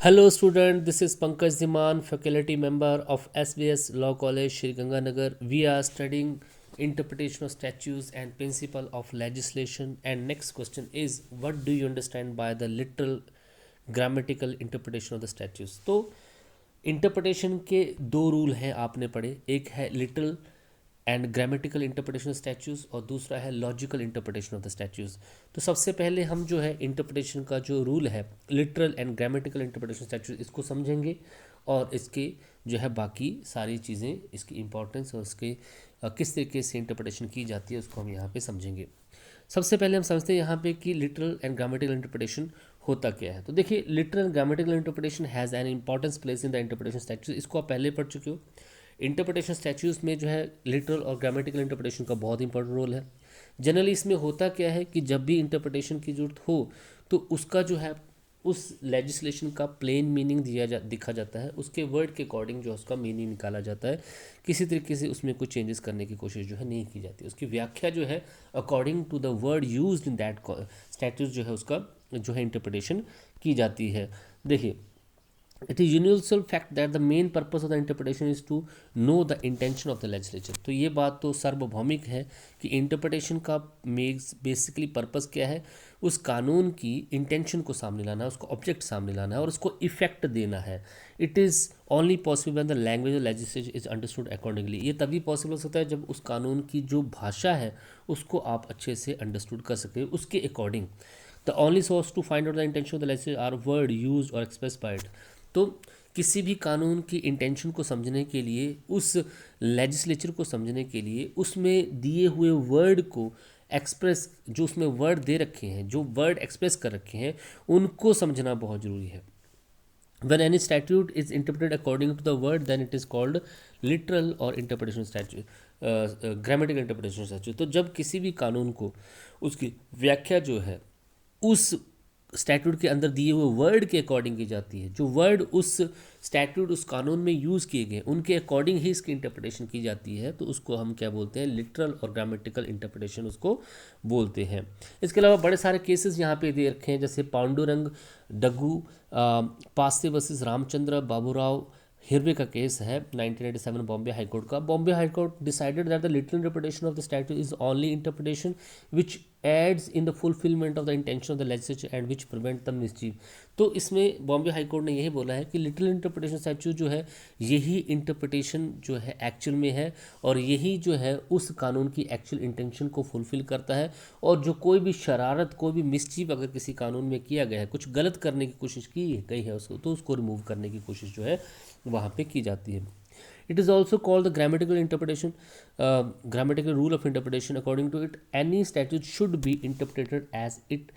Hello student, this is Pankaj Dhiman, faculty member of SBS Law College, Shri Ganganagar. We are studying interpretation of statutes and principle of legislation. And next question is, what do you understand by the literal grammatical interpretation of the statutes? तो interpretation के दो rule हैं आपने पढ़े, एक है literal and grammatical interpretation of statues और दूसरा है logical interpretation of the statues. तो सबसे पहले हम जो है इंटरप्रिटेशन का जो रूल है literal and grammatical interpretation statues इसको समझेंगे और इसके जो है बाकी सारी चीज़ें, इसकी इंपॉर्टेंस और इसके किस तरीके से इंटरप्रिटेशन की जाती है उसको हम यहाँ पे समझेंगे। सबसे पहले हम समझते हैं यहाँ पे कि लिटरल एंड ग्रामेटिकल इंटरप्रिटेशन होता क्या है। तो देखिए, literal and grammatical interpretation has an importance place in the interpretation statues. इसको आप पहले पढ़ चुके हो। इंटरप्रिटेशन स्टैच्यूज में जो है लिटरल और ग्रामेटिकल इंटरप्रिटेशन का बहुत इंपॉर्टेंट रोल है। जनरली इसमें होता क्या है कि जब भी इंटरप्रिटेशन की जरूरत हो तो उसका जो है उस लेजिस्लेशन का प्लेन मीनिंग दिखा जाता है, उसके वर्ड के अकॉर्डिंग जो उसका मीनिंग निकाला जाता है। किसी तरीके से उसमें कुछ चेंजेस करने की कोशिश जो है नहीं की जाती। उसकी व्याख्या जो है according to the word used in that statutes जो है उसका जो है इंटरप्रिटेशन की जाती है। देखिए, it is universal fact that the main purpose of the interpretation is to know the intention of the legislature। तो ये बात तो सार्वभौमिक है कि इंटरप्रिटेशन का मेक्स बेसिकली पर्पस क्या है, उस कानून की इंटेंशन को सामने लाना है, उसको ऑब्जेक्ट सामने लाना है और उसको इफेक्ट देना है। It is only possible when the language of legislature is understood accordingly. ये तभी पॉसिबल हो सकता है जब उस कानून की जो भाषा है उसको आप अच्छे से अंडरस्टूड कर सकें उसके according. The only source to find out the intention of the legislature are word use और एक्सप्रेस बाय इट। तो किसी भी कानून की इंटेंशन को समझने के लिए, उस लेजिस्लेचर को समझने के लिए उसमें दिए हुए वर्ड को एक्सप्रेस, जो उसमें वर्ड दे रखे हैं, जो वर्ड एक्सप्रेस कर रखे हैं, उनको समझना बहुत ज़रूरी है। When any statute is interpreted according to the word, then it is called literal or interpretation statute, grammatical interpretation statute। तो जब किसी भी कानून को उसकी व्याख्या जो है उस स्टैट्यूट के अंदर दिए हुए वर्ड के अकॉर्डिंग की जाती है, जो वर्ड उस स्टैट्यूट उस कानून में यूज़ किए गए उनके अकॉर्डिंग ही इसकी इंटरप्रिटेशन की जाती है, तो उसको हम क्या बोलते हैं, लिटरल और ग्रामेटिकल इंटरप्रिटेशन उसको बोलते हैं। इसके अलावा बड़े सारे केसेस यहाँ पे दे रखे हैं, जैसे पांडुरंग डग्गू पासे वर्सेस रामचंद्र बाबूराव हिरवे का केस है 1987 बॉम्बे हाई कोर्ट का। Bombay high court decided that the literal interpretation of the statute is only interpretation which aids in the fulfilment of the intention of the legislature and which prevent the mischief. तो इसमें Bombay high court ने यही बोला है कि literal interpretation statute जो है यही इंटरप्रिटेशन जो है एक्चुअल में है और यही जो है उस कानून की एक्चुअल इंटेंशन को फुलफिल करता है। और जो कोई भी शरारत, कोई भी मिसचीव अगर किसी कानून में किया गया है, कुछ गलत करने की कोशिश की गई है उसको, तो उसको रिमूव करने की कोशिश जो है वहाँ पे की जाती है। It is also called the grammatical interpretation, grammatical rule of interpretation. According to it, any statute should be interpreted as it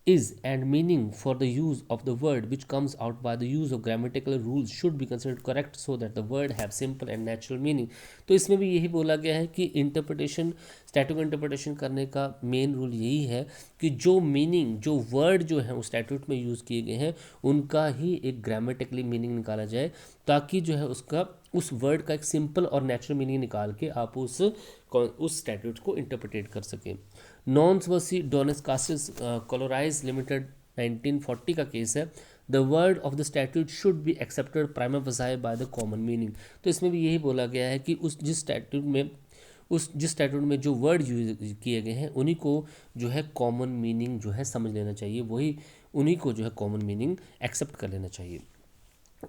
is and meaning for the use of the word which comes out by the use of grammatical rules should be considered correct so that the word have simple and natural meaning। तो इसमें भी यही बोला गया है कि interpretation, statute interpretation करने का मेन रूल यही है कि जो मीनिंग, जो वर्ड जो है उस स्टैट्यूट में यूज़ किए गए हैं उनका ही एक ग्रामेटिकली मीनिंग निकाला जाए, ताकि जो है उसका उस वर्ड का एक सिंपल और नेचुरल मीनिंग निकाल के आप उस स्टैट्यूट को इंटरप्रिटेट कर सकें। नॉन्स वर्सी डोनेस कासिस कोलोराइज लिमिटेड 1940 का केस है। The word of the statute should be accepted prima फसाई बाय द कॉमन मीनिंग। तो इसमें भी यही बोला गया है कि जिस स्टैट्यूट में जो वर्ड यूज किए गए हैं उन्हीं को जो है कॉमन मीनिंग जो है समझ लेना चाहिए, वही उन्हीं को जो है कॉमन मीनिंग एक्सेप्ट कर लेना चाहिए।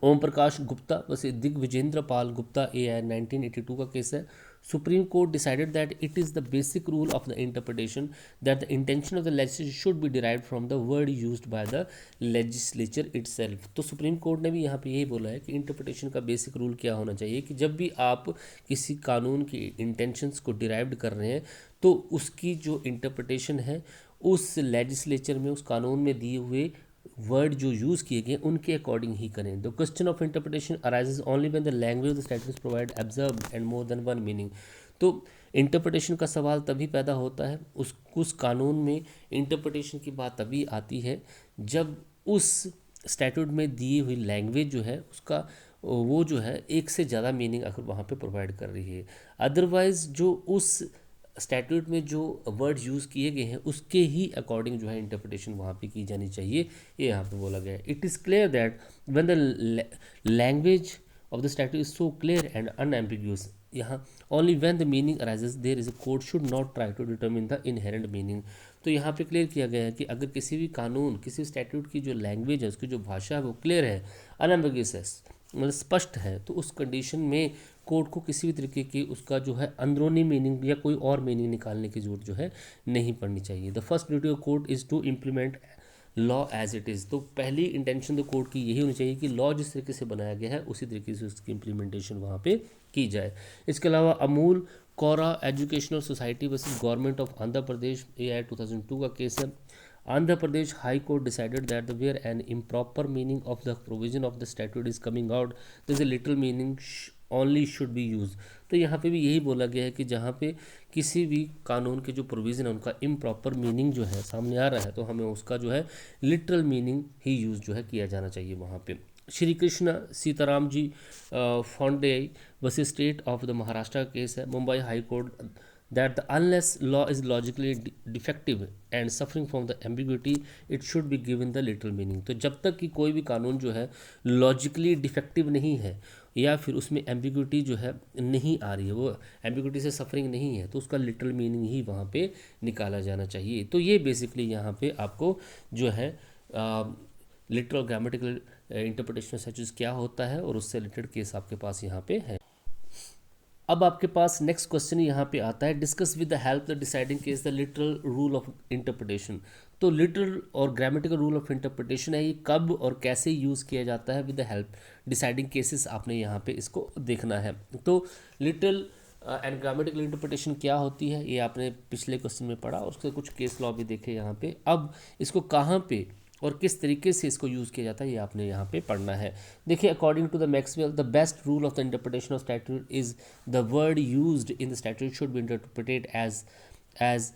ओम प्रकाश गुप्ता वैसे दिग्विजेंद्र पाल गुप्ता AI 1982 का केस है। Supreme court decided that it is the basic rule of the interpretation that the intention of the legislature should be derived from the word used by the legislature itself. तो supreme court ने भी यहाँ पे यही बोला है कि interpretation का बेसिक रूल क्या होना चाहिए कि जब भी आप किसी कानून की इंटेंशंस को डिराइव्ड कर रहे हैं तो उसकी जो इंटरप्रिटेशन है उस लेजिस्लेचर में, उस कानून में दिए हुए वर्ड जो यूज़ किए गए उनके अकॉर्डिंग ही करें। The question of interpretation arises only when the language of the statute provide एब्जर्व and more than one meaning. तो इंटरप्रिटेशन का सवाल तभी पैदा होता है, उस कानून में इंटरप्रिटेशन की बात तभी आती है जब उस स्टैट्यूट में दी हुई लैंग्वेज जो है उसका वो जो है एक से ज़्यादा मीनिंग अगर वहाँ पे प्रोवाइड कर रही है। अदरवाइज़ जो उस स्टैट्यूट में जो वर्ड यूज़ किए गए हैं उसके ही अकॉर्डिंग जो है इंटरप्रिटेशन वहाँ पे की जानी चाहिए, ये यहाँ पे बोला गया है। It is clear that when the language of the statute is so clear and unambiguous, यहाँ only when the meaning arises there is a court should not try to determine the inherent meaning। तो यहाँ पे clear किया गया है कि अगर किसी भी कानून, किसी स्टैट्यूट की जो लैंग्वेज है, उसकी जो भाषा है वो क्लियर है, अनएम्बिगुअस है, मतलब स्पष्ट है, तो उस कंडीशन में कोर्ट को किसी भी तरीके की उसका जो है अंदरूनी मीनिंग या कोई और मीनिंग निकालने की जरूरत जो है नहीं पड़नी चाहिए। The first duty of court is to implement law as it is. तो पहली इंटेंशन तो कोर्ट की यही होनी चाहिए कि लॉ जिस तरीके से बनाया गया है उसी तरीके से उसकी इम्प्लीमेंटेशन वहाँ पे की जाए। इसके अलावा Amul Kora educational society versus government of Andhra Pradesh, AI 2002 का केस है। Andhra Pradesh high court decided that the where an improper meaning of the provision of the statute is coming out this is a little meaning only should be use. तो यहाँ पे भी यही बोला गया है कि जहाँ पे किसी भी कानून के जो प्रोविज़न है उनका इम्प्रॉपर मीनिंग जो है सामने आ रहा है तो हमें उसका जो है लिटरल मीनिंग ही यूज़ जो है किया जाना चाहिए वहाँ पे। Shri Krishna Sitaram ji Phonde versus state of the Maharashtra का केस है। Mumbai high court that the unless law is logically defective and suffering from the ambiguity it should be given the literal meaning। तो जब तक कि कोई भी कानून जो है लॉजिकली डिफेक्टिव नहीं है या फिर उसमें एम्बिग्यूटी जो है नहीं आ रही है, वो एम्बिग्यूटी से सफरिंग नहीं है, तो उसका लिटरल मीनिंग ही वहाँ पे निकाला जाना चाहिए। तो ये बेसिकली यहाँ पे आपको जो है लिटरल ग्रामेटिकल इंटरप्रिटेशन सचेस क्या होता है और उससे रिलेटेड केस आपके पास यहाँ पे है। अब आपके पास नेक्स्ट क्वेश्चन यहाँ पे आता है, discuss with the help the deciding case the literal rule of interpretation. तो लिटरल और ग्रामेटिकल रूल ऑफ इंटरप्रिटेशन है, ये कब और कैसे यूज़ किया जाता है with the help deciding cases, आपने यहाँ पे इसको देखना है। तो लिटरल एंड ग्रामेटिकल इंटरप्रिटेशन क्या होती है ये आपने पिछले क्वेश्चन में पढ़ा, उसके कुछ केस लॉ भी देखे यहाँ पे। अब इसको कहाँ पे और किस तरीके से इसको यूज़ किया जाता है ये आपने यहाँ पे पढ़ना है। देखिए, according to the Maxwell the best rule of the interpretation of statute is the word used in the statute should be interpreted as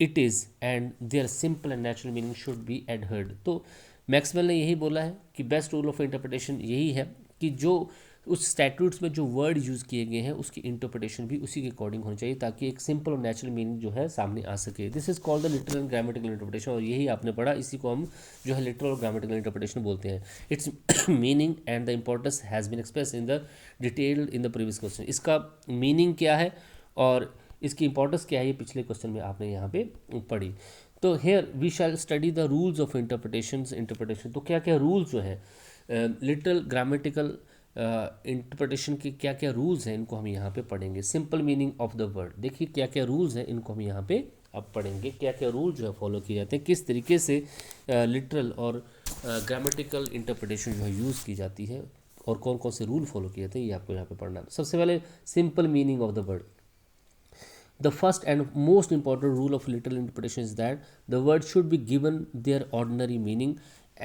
it is and their simple and natural meaning should be adhered. तो Maxwell ने यही बोला है कि best rule of interpretation यही है कि जो उस स्टैट्यूट्स में जो वर्ड यूज़ किए गए हैं उसकी इंटरप्रिटेशन भी उसी के अकॉर्डिंग होनी चाहिए ताकि एक सिंपल और नेचुरल मीनिंग जो है सामने आ सके। This is called the literal and grammatical interpretation, और यही आपने पढ़ा, इसी को हम जो है लिटरल और ग्रामेटिकल इंटरप्रिटेशन बोलते हैं। Its meaning and the importance has been express in the detailed in the previous question. इसका मीनिंग क्या है और इसकी इंपॉर्टेंस क्या है ये पिछले क्वेश्चन में आपने यहाँ पे पढ़ी। तो here we shall study the rules of interpretation. तो क्या क्या रूल्स जो है लिटरल ग्रामेटिकल इंटरप्रिटेशन के क्या क्या रूल्स हैं इनको हम यहाँ पे पढ़ेंगे। Simple meaning of the word, देखिए क्या क्या रूल्स हैं इनको हम यहाँ पे अब पढ़ेंगे, क्या क्या रूल जो है फॉलो किए जाते हैं, किस तरीके से लिटरल और ग्रामेटिकल इंटरप्रिटेशन जो है यूज़ की जाती है और कौन कौन से रूल फॉलो किए जाते हैं ये आपको यहाँ पे पढ़ना है। सबसे पहले simple meaning of the word. The first and most important rule of literal interpretation is that the word should be given their ordinary meaning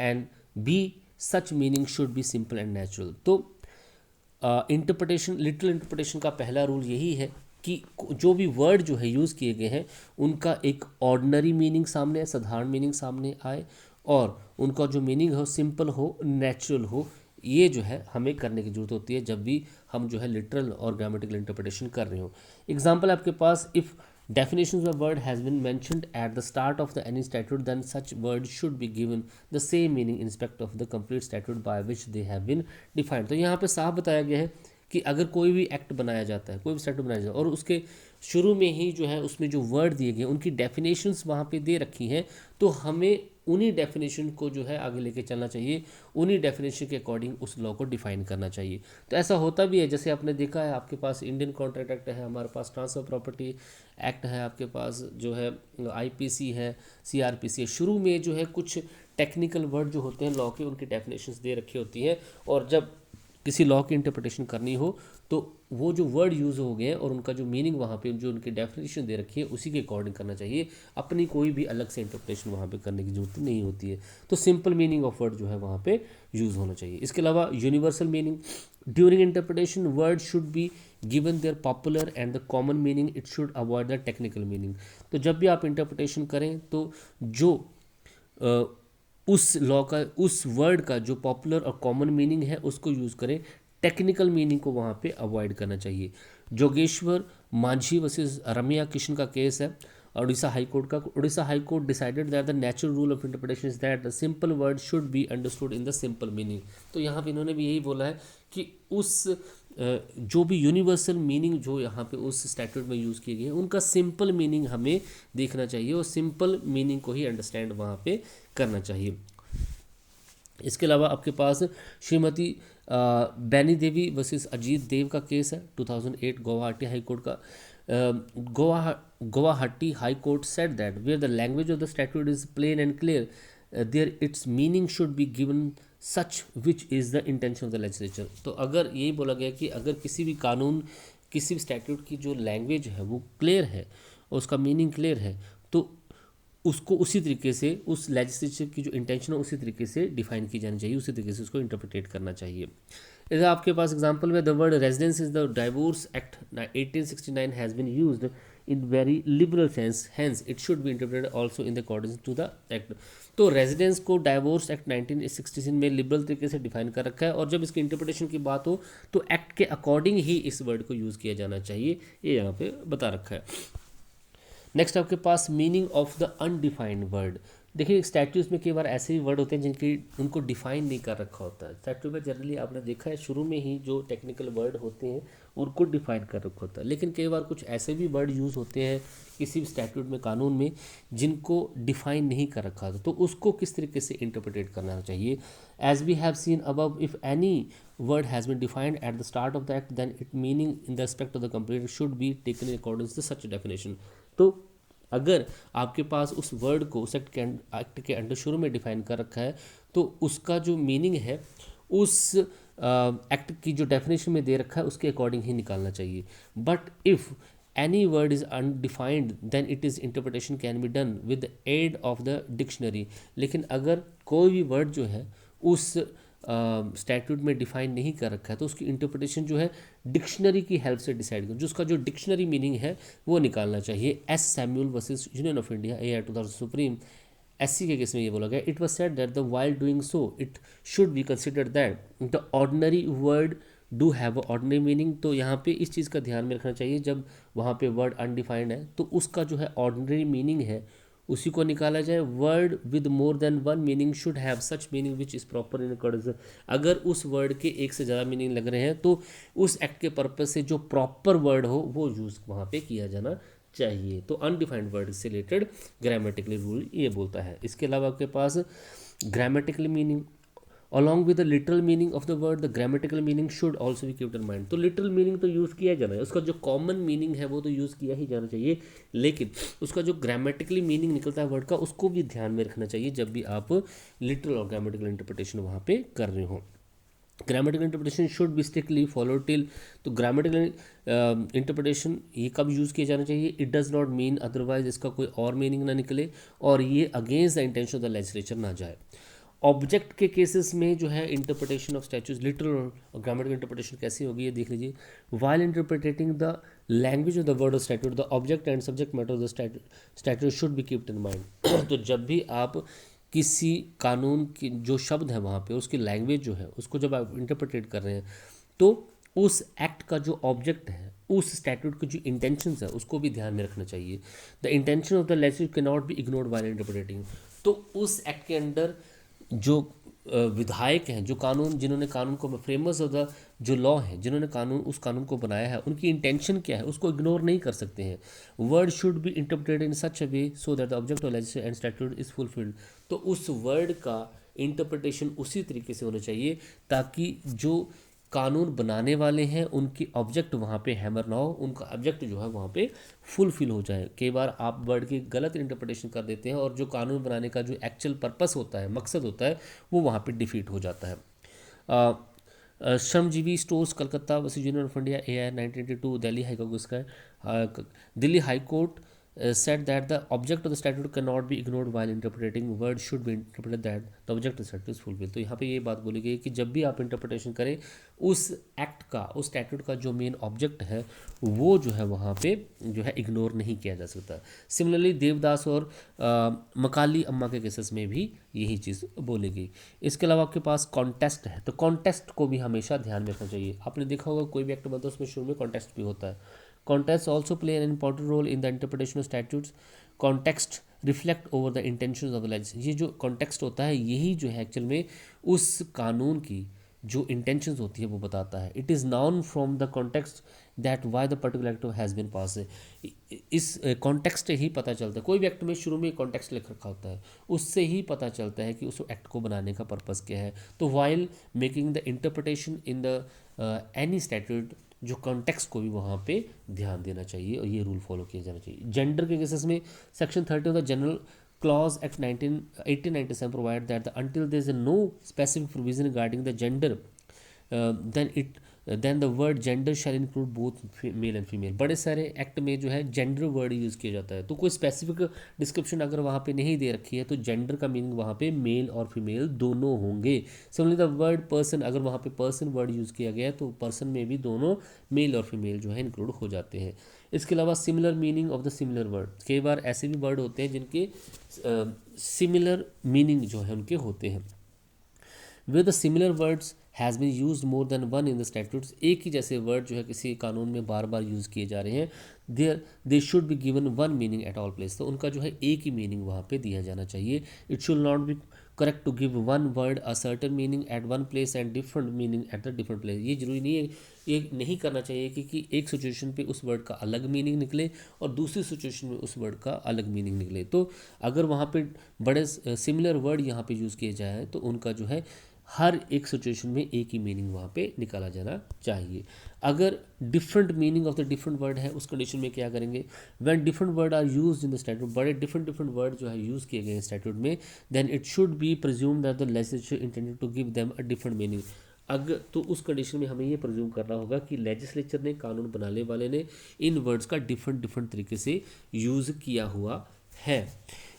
and be such meaning should be simple and natural। तो interpretation, literal interpretation का पहला rule यही है कि जो भी word जो है यूज़ किए गए हैं उनका एक ऑर्डिनरी मीनिंग सामने आए, साधारण मीनिंग सामने आए, और उनका जो मीनिंग हो सिंपल हो, नेचुरल हो। ये जो है हमें करने की जरूरत होती है जब भी हम जो है लिटरल और ग्रामेटिकल इंटरप्रिटेशन कर रहे हो। एग्जाम्पल आपके पास, if definitions of word has been mentioned at the start of the any statute then such word should be given the same meaning in respect of the complete statute by which they have been defined। तो यहाँ पे साफ बताया गया है कि अगर कोई भी एक्ट बनाया जाता है, कोई भी स्टैट्यूट बनाया जाता है और उसके शुरू में ही जो है उसमें जो वर्ड दिए गए उनकी डेफिनेशंस वहाँ पे दे रखी हैं, तो हमें उन्हीं डेफिनेशन को जो है आगे लेके चलना चाहिए, उन्हीं डेफिनेशन के अकॉर्डिंग उस लॉ को डिफाइन करना चाहिए। तो ऐसा होता भी है, जैसे आपने देखा है आपके पास इंडियन कॉन्ट्रैक्ट एक्ट है, हमारे पास ट्रांसफर प्रॉपर्टी एक्ट है, आपके पास जो है IPC है, CRPC है। शुरू में जो है कुछ टेक्निकल वर्ड जो होते हैं लॉ के उनकी डेफिनेशंस दे रखी होती हैं, और जब किसी लॉ की इंटरप्रिटेशन करनी हो तो वो जो वर्ड यूज़ हो गए हैं और उनका जो मीनिंग वहाँ पे जो उनकी डेफिनेशन दे रखी है उसी के अकॉर्डिंग करना चाहिए, अपनी कोई भी अलग से इंटरप्रिटेशन वहाँ पे करने की जरूरत नहीं होती है। तो सिंपल मीनिंग ऑफ वर्ड जो है वहाँ पे यूज़ होना चाहिए। इसके अलावा universal meaning, during interpretation word should be given their popular and the common meaning, it should avoid the technical meaning. तो जब भी आप इंटरप्रिटेशन करें तो जो उस लॉ का, उस वर्ड का जो पॉपुलर और कॉमन मीनिंग है उसको यूज़ करें, टेक्निकल मीनिंग को वहाँ पे अवॉइड करना चाहिए। जोगेश्वर मांझी वर्सेस रम्या किशन का केस है उड़ीसा हाई कोर्ट का। Orissa high court decided that the natural rule of interpretation is that the simple word should be understood in the simple meaning. तो यहाँ पे इन्होंने भी यही बोला है कि उस जो भी यूनिवर्सल मीनिंग जो यहाँ पे उस स्टैट्यूट में यूज़ किए गए हैं उनका सिंपल मीनिंग हमें देखना चाहिए और सिंपल मीनिंग को ही अंडरस्टैंड वहाँ पे करना चाहिए। इसके अलावा आपके पास श्रीमती बैनी देवी वर्सेस अजीत देव का केस है 2008 गुवाहाटी हाई कोर्ट का। Guwahati high court said that where the language of the statute is plain and clear there its meaning should be given such which is the intention of the legislature. तो अगर यही बोला गया कि अगर किसी भी कानून किसी भी स्टैट्यूट की जो लैंग्वेज है वो क्लियर है और उसका मीनिंग क्लियर है तो उसको उसी तरीके से उस लेजिस्लेचर की जो इंटेंशन है उसी तरीके से डिफाइन की जानी चाहिए, उसी तरीके से उसको इंटरप्रिटेट करना चाहिए। इधर आपके पास एग्जांपल में the word residence is the divorce act 1869 has been used in very liberal sense hence it should be interpreted also in the according to the act. तो रेजिडेंस को डाइवोर्स एक्ट 1966 में liberal तरीके से define कर रखा है और जब इसकी इंटरप्रिटेशन की बात हो तो एक्ट के अकॉर्डिंग ही इस वर्ड को यूज़ किया जाना चाहिए, ये यहाँ पे बता रखा है। नेक्स्ट आपके पास meaning of the undefined word. देखिए स्टैट्यूज में कई बार ऐसे भी वर्ड होते हैं जिनकी उनको डिफाइन नहीं कर रखा होता है। स्टैट्यू में जनरली आपने देखा है शुरू में ही जो टेक्निकल वर्ड होते हैं उनको डिफाइन कर रखा होता है, लेकिन कई बार कुछ ऐसे भी वर्ड यूज़ होते हैं किसी भी स्टैट्यूट में कानून में जिनको डिफाइन नहीं कर रखा होता, तो उसको किस तरीके से इंटरप्रिटेट करना चाहिए। As we have seen above if any word has been defined at the start of the act then its meaning in the respect of the complaint should be taken in accordance with such definition। तो अगर आपके पास उस word को उस act के under शुरू में define कर रखा है तो उसका जो मीनिंग है उस एक्ट की जो डेफिनेशन में दे रखा है उसके अकॉर्डिंग ही निकालना चाहिए। But if any word is undefined then it is interpretation can be done with the aid of the dictionary। लेकिन अगर कोई भी वर्ड जो है उस स्टैट्यूट में डिफाइन नहीं कर रखा है तो उसकी इंटरप्रिटेशन जो है डिक्शनरी की हेल्प से डिसाइड करो, जो उसका जो डिक्शनरी मीनिंग है वो निकालना चाहिए। S Samuel versus union of India A 2000 supreme SC के केस में ये बोला गया it was said that the while doing so it should be considered that the ordinary word do have a ordinary meaning. तो यहाँ पे इस चीज़ का ध्यान में रखना चाहिए जब वहाँ पे वर्ड अनडिफाइंड है तो उसका जो है ऑर्डिनरी मीनिंग है उसी को निकाला जाए। Word with more than one meaning should have such meaning which is proper in accordance. अगर उस वर्ड के एक से ज़्यादा मीनिंग लग रहे हैं तो उस एक्ट के पर्पज से जो प्रॉपर वर्ड हो वो यूज़ वहाँ पे किया जाना चाहिए। तो अनडिफाइंड वर्ड से रिलेटेड ग्रामेटिकली रूल ये बोलता है। इसके अलावा आपके पास grammatical meaning along with the literal meaning of the word the grammatical meaning should also be kept in mind। तो literal meaning तो यूज़ किया जाना है, उसका जो common meaning है वो तो यूज़ किया ही जाना चाहिए, लेकिन उसका जो grammatically meaning निकलता है वर्ड का उसको भी ध्यान में रखना चाहिए जब भी आप literal और grammatical interpretation वहाँ पे कर रहे हो। Grammatical interpretation should be strictly follow till. तो ग्रामेटिकल इंटरप्रिटेशन ये कब यूज़ किया जाना चाहिए, it does not mean otherwise इसका कोई और मीनिंग ना निकले और ये against the intention of the legislature ना जाए। ऑब्जेक्ट के केसेस में जो है इंटरप्रिटेशन ऑफ स्टैट्यूज लिटरल और ग्रामेटिकल इंटरप्रिटेशन कैसी होगी ये देख लीजिए। While interpreting the language of the word of statute the object and subject matter of the statute should B keeped in mind. तो जब भी आप किसी कानून की जो शब्द है वहाँ पे उसकी लैंग्वेज जो है उसको जब आप इंटरप्रिटेट कर रहे हैं तो उस एक्ट का जो ऑब्जेक्ट है उस स्टैट्यूट की जो इंटेंशंस है उसको भी ध्यान में रखना चाहिए। The intention of the legislature can not be ignored while interpreting. तो उस एक्ट के अंदर जो विधायक हैं जो कानून जिन्होंने कानून को फ्रेमर्स ऑफ द जो लॉ है जिन्होंने कानून उस कानून को बनाया है उनकी इंटेंशन क्या है उसको इग्नोर नहीं कर सकते हैं। Word should be interpreted in such a way so that the object of legislation and statute is fulfilled. तो उस वर्ड का इंटरप्रिटेशन उसी तरीके से होना चाहिए ताकि जो कानून बनाने वाले हैं उनकी ऑब्जेक्ट वहाँ पे हैमर ना हो, उनका ऑब्जेक्ट जो है वहाँ पे फुलफिल हो जाए। कई बार आप वर्ड की गलत इंटरप्रिटेशन कर देते हैं और जो कानून बनाने का जो एक्चुअल पर्पस होता है मकसद होता है वो वहाँ पे डिफीट हो जाता है। Shramjivi stores Calcutta versus union of India AR 1982 Delhi high court इसका Delhi high court said that the object of the statute cannot be ignored while interpreting. Word should be interpreted that the object of the statute is fulfilled. तो यहाँ पे ये बात बोली गई कि जब भी आप इंटरप्रिटेशन करें उस एक्ट का, उस स्टैट्यूट का जो मेन ऑब्जेक्ट है वो जो है वहाँ पे जो है इग्नोर नहीं किया जा सकता. सिमिलरली देवदास और मकाली अम्मा के केसेस में भी यही चीज़ बोली गई. इसके अलावा आपके पास कॉन्टेस्ट है, तो कॉन्टेस्ट को भी हमेशा ध्यान में रखना चाहिए. आपने देखा होगा कोई भी एक्ट बनता है उसमें शुरू में कॉन्टेस्ट भी होता है. Contexts also play an important role in the interpretation of statutes. Context reflect over the intentions of the legislature. ये जो context होता है यही जो है एक्चुअल में उस कानून की जो intentions होती है वो बताता है. It is known from the context that why the particular act has been passed. इस context ही पता चलता है. कोई भी एक्ट में शुरू में context लिख रखा होता है, उससे ही पता चलता है कि उस एक्ट को बनाने का पर्पज़ क्या है. तो while making the interpretation in the any statute, जो कॉन्टेक्स्ट को भी वहाँ पे ध्यान देना चाहिए और ये रूल फॉलो किया जाना चाहिए. जेंडर के केसेस में section 30 of the general clause act 1897 provide that until there is no specific provision regarding the gender, then the word gender shall include both male and female. बड़े सारे act में जो है जेंडर वर्ड यूज़ किया जाता है. तो कोई स्पेसिफिक डिस्क्रिप्शन अगर वहाँ पे नहीं दे रखी है तो जेंडर का मीनिंग वहाँ पे मेल और फीमेल दोनों होंगे. सिमिलरली द वर्ड पर्सन, अगर वहाँ पे पर्सन वर्ड यूज़ किया गया है तो पर्सन में भी दोनों मेल और फीमेल जो है इंक्लूड हो जाते हैं. इसके अलावा similar meaning of the similar word, कई बार ऐसे भी वर्ड होते हैं जिनके सिमिलर मीनिंग जो है उनके होते हैं. With the similar words has been use more than one in the statutes. एक ही जैसे वर्ड जो है किसी कानून में बार बार यूज़ किए जा रहे हैं, दे should be given one meaning at all place. तो उनका जो है एक ही मीनिंग वहाँ पे दिया जाना चाहिए. It should not be correct to give one word a certain meaning at one place and different meaning at the different place. ये जरूरी नहीं है, ये नहीं करना चाहिए कि एक सिचुएशन पे उस वर्ड का अलग मीनिंग निकले और दूसरी सिचुएशन में उस वर्ड का अलग मीनिंग निकले. तो अगर वहाँ पे बड़े सिमिलर वर्ड यहाँ पे यूज़ किए जाए तो उनका जो है हर एक सिचुएशन में एक ही मीनिंग वहाँ पे निकाला जाना चाहिए. अगर different meaning of the different word है उस कंडीशन में क्या करेंगे, when different word are used in the statute, बड़े डिफरेंट वर्ड जो है यूज़ किए गए हैं स्टैट्यूट में, then it should be presume that the legislature intended to give them a different meaning. अगर तो उस कंडीशन में हमें ये प्रिज्यूम करना होगा कि लेजिस्लेचर ने, कानून बनाने वाले ने इन वर्ड्स का डिफरेंट तरीके से यूज़ किया हुआ है.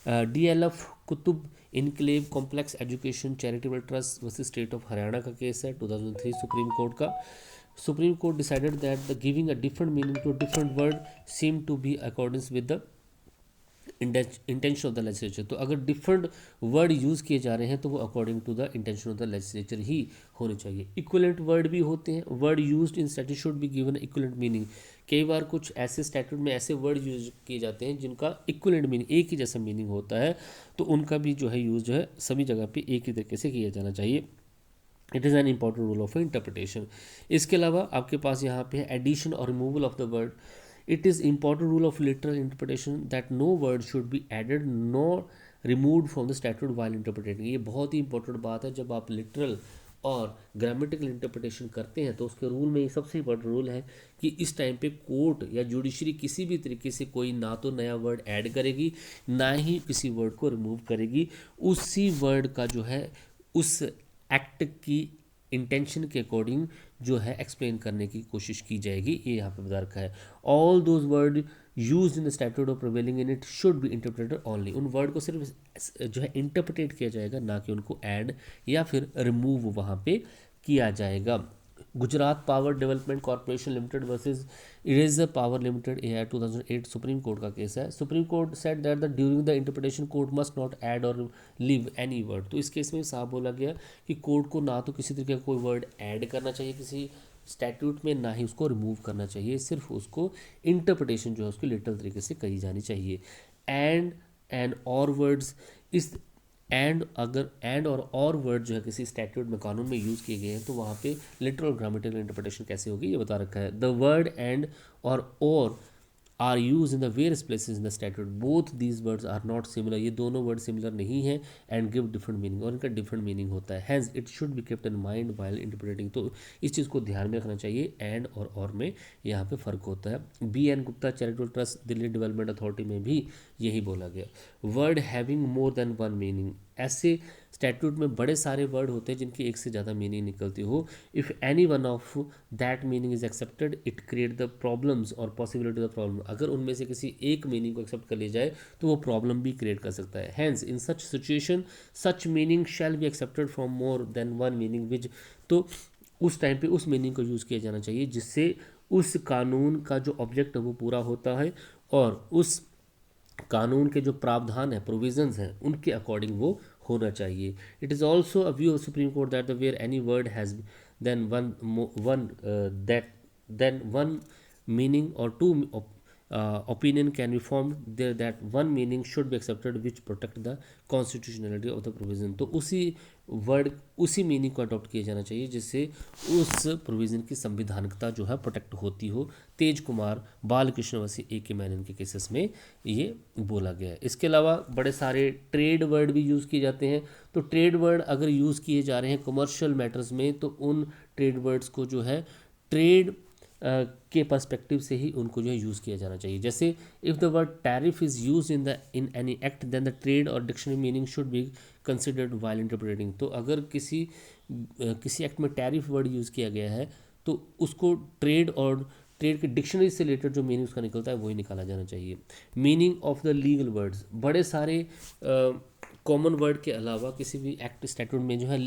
DLF Qutub enclave complex education charitable trust versus state of Haryana का केस है 2003 सुप्रीम कोर्ट का. Supreme court decided that the giving a different meaning to different word seem to be according with the intention of the legislature. तो अगर different word use किए जा रहे हैं तो वो according to the intention of the legislature ही होने चाहिए. इक्विवेलेंट वर्ड भी होते हैं. Word used in statute should be given equivalent meaning. कई बार कुछ ऐसे स्टैट्यूट में ऐसे वर्ड यूज किए जाते हैं जिनका इक्विवेलेंट मीनिंग, एक ही जैसा मीनिंग होता है, तो उनका भी जो है यूज़ जो है सभी जगह पे एक ही तरीके से किया जाना चाहिए. It is an important rule of interpretation. इसके अलावा आपके पास यहाँ पे है एडिशन और removal of the word. It is important rule of literal interpretation that no word should be added nor removed from the statute while interpreting. ये बहुत ही important बात है. जब आप लिटरल और ग्रामेटिकल इंटरप्रिटेशन करते हैं तो उसके रूल में ये सबसे इंपॉर्टेंट रूल है कि इस टाइम पे कोर्ट या जुडिशरी किसी भी तरीके से कोई ना तो नया वर्ड ऐड करेगी ना ही किसी वर्ड को रिमूव करेगी. उसी वर्ड का जो है उस एक्ट की इंटेंशन के अकॉर्डिंग जो है एक्सप्लेन करने की कोशिश की जाएगी. ये यहाँ पे बता रखा है. All those word use in the statute of prevailing in it should be interpreted only. उन वर्ड को सिर्फ जो है इंटरप्रेटेड किया जाएगा, ना कि उनको ऐड या फिर रिमूव वहाँ पे किया जाएगा. Gujarat power development corporation limited versus eraser power limited, ये 2008 सुप्रीम कोर्ट का केस है. Supreme court said that the during the interpretation court must not add और लीव एनी वर्ड. तो इस केस में साफ बोला गया कि कोर्ट को ना तो किसी तरीके का कोई वर्ड ऐड करना चाहिए किसी स्टैट्यूट में, ना ही उसको रिमूव करना चाहिए. सिर्फ उसको इंटरप्रिटेशन जो है उसकी लिटरल तरीके से कही जानी चाहिए. एंड और वर्ड्स, इस एंड और वर्ड जो है किसी स्टैट्यूट में, कानून में यूज़ किए गए हैं तो वहाँ पे लिटरल ग्रामेटिकल इंटरप्रिटेशन कैसे होगी ये बता रखा है. द वर्ड एंड और are used in the various places in the statute. Both these words are not similar. ये दोनों वर्ड सिमिलर नहीं है एंड गिव डिफरेंट मीनिंग, और इनका डिफरेंट मीनिंग होता है. Has it should be kept in mind while interpreting. तो इस चीज़ को ध्यान में रखना चाहिए. एंड और में यहाँ पे फ़र्क होता है. BN Gupta charitable trust Delhi development authority में भी यही बोला गया. Word having more than one meaning ऐसे स्टैट्यूट में बड़े सारे वर्ड होते हैं जिनकी एक से ज़्यादा मीनिंग निकलती हो। If any one of that meaning is accepted it create the problems और पॉसिबिलिटी ऑफ प्रॉब्लम। अगर उनमें से किसी एक मीनिंग को एक्सेप्ट कर लिया जाए तो वो प्रॉब्लम भी क्रिएट कर सकता है। Hence in such situation such meaning shall be accepted from more than one meaning which. तो उस टाइम पे उस मीनिंग को यूज़ किया जाना चाहिए जिससे उस कानून का जो ऑब्जेक्ट है वो पूरा होता है और उस कानून के जो प्रावधान है, प्रोविजंस हैं, उनके अकॉर्डिंग वो होना चाहिए। It is also a view of supreme court that the where any word has then one meaning और two opinion can be formed there that one meaning should be accepted which protect the constitutionality of the provision। तो उसी word उसी meaning को adopt किया जाना चाहिए जिससे उस प्रोविज़न की संविधानिकता जो है प्रोटेक्ट होती हो। तेज कुमार, बालकृष्ण वसी, ए के मैनन के केसेस में ये बोला गया है। इसके अलावा बड़े सारे ट्रेड वर्ड भी यूज़ किए जाते हैं। तो ट्रेड वर्ड अगर यूज़ किए जा रहे हैं कमर्शियल मैटर्स में तो उन ट्रेड वर्ड्स को जो है ट्रेड के पर्सपेक्टिव से ही उनको जो है यूज़ किया जाना चाहिए। जैसे if the word tariff is use in any act then the trade और dictionary meaning should be considered while interpreting. तो अगर किसी एक्ट में टैरिफ वर्ड यूज़ किया गया है तो उसको ट्रेड के डिक्शनरी से रिलेटेड जो मीनिंग उसका निकलता है वही निकाला जाना चाहिए। Meaning of the legal words, बड़े सारे कॉमन वर्ड के अलावा किसी भी एक्ट स्टैट्यूट में जो है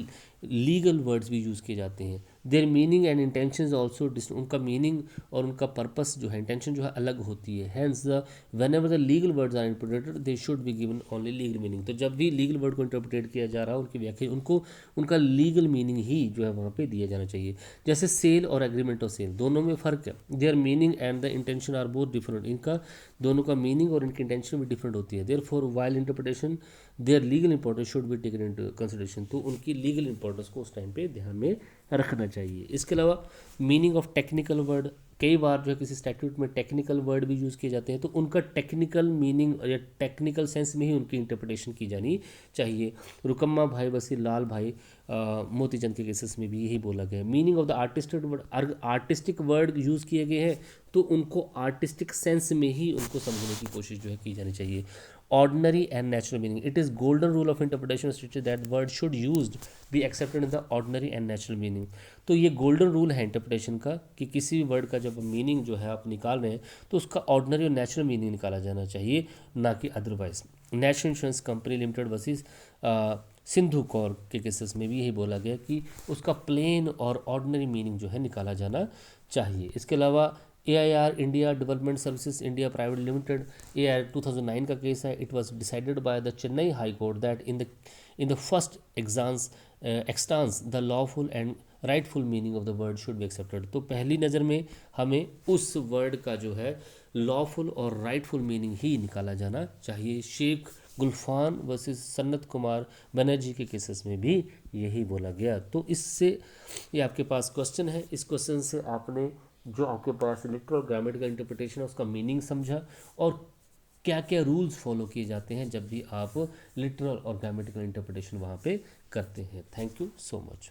लीगल वर्ड्स भी यूज़ किए जाते हैं। There meaning and intention also, उनका मीनिंग और उनका पर्पस जो है, इंटेंशन जो है अलग होती है। Hence the whenever the legal words are interpreted they should be given only legal meaning. तो जब भी लीगल वर्ड को इंटरप्रेट किया जा रहा है उनकी व्याख्या उनको उनका लीगल मीनिंग ही जो है वहाँ पे दिया जाना चाहिए। जैसे सेल और एग्रीमेंट ऑफ सेल, दोनों में फ़र्क है। Their meaning and the intention are both different. इनका दोनों का मीनिंग और इनकी इंटेंशन भी डिफरेंट होती है। Therefore while interpretation their legal importance should be taken into consideration. तो उनकी लीगल इंपॉर्टेंस को उस टाइम पे ध्यान में रखना चाहिए। इसके अलावा मीनिंग ऑफ टेक्निकल वर्ड, कई बार जो है किसी स्टैट्यूट में टेक्निकल वर्ड भी यूज़ किए जाते हैं तो उनका टेक्निकल मीनिंग या टेक्निकल सेंस में ही उनकी इंटरप्रिटेशन की जानी चाहिए। रुकम्मा भाई बसी, लाल भाई मोतीचंद के केसेस में भी यही बोला गया है। Meaning of the artistic word use किए गए हैं तो उनको आर्टिस्टिक सेंस में ही उनको समझने की कोशिश जो है की जानी चाहिए। Ordinary and natural meaning, it is golden rule of interpretation stated that word should used be accepted in the ordinary and natural meaning. तो ये गोल्डन रूल है इंटरप्रिटेशन का कि किसी भी वर्ड का जब मीनिंग जो है आप निकाल रहे हैं तो उसका ऑर्डिनरी और नेचुरल मीनिंग निकाला जाना चाहिए, ना कि otherwise. National insurance company limited versus Sindhu Kaur के केसेस में भी यही बोला गया कि उसका प्लेन और ऑर्डिनरी मीनिंग जो है निकाला जाना चाहिए। इसके अलावा AIR India development services India private limited, AIR 2009 का केस है। It was decided by the Chennai high court that in the first expanse the lawful and rightful meaning of the word should be accepted. तो पहली नज़र में हमें उस word का जो है लॉफुल और राइटफुल मीनिंग ही निकाला जाना चाहिए। शेख गुलफान वर्सेस सन्नत कुमार बनर्जी के केसेस में भी यही बोला गया। तो इससे ये आपके पास क्वेश्चन है, इस क्वेश्चन से आपने जो आपके पास लिटरल ग्रामेटिकल इंटरप्रिटेशन है उसका मीनिंग समझा और क्या क्या रूल्स फॉलो किए जाते हैं जब भी आप लिटरल और ग्रामेटिकल इंटरप्रिटेशन वहाँ पे करते हैं। Thank you so much.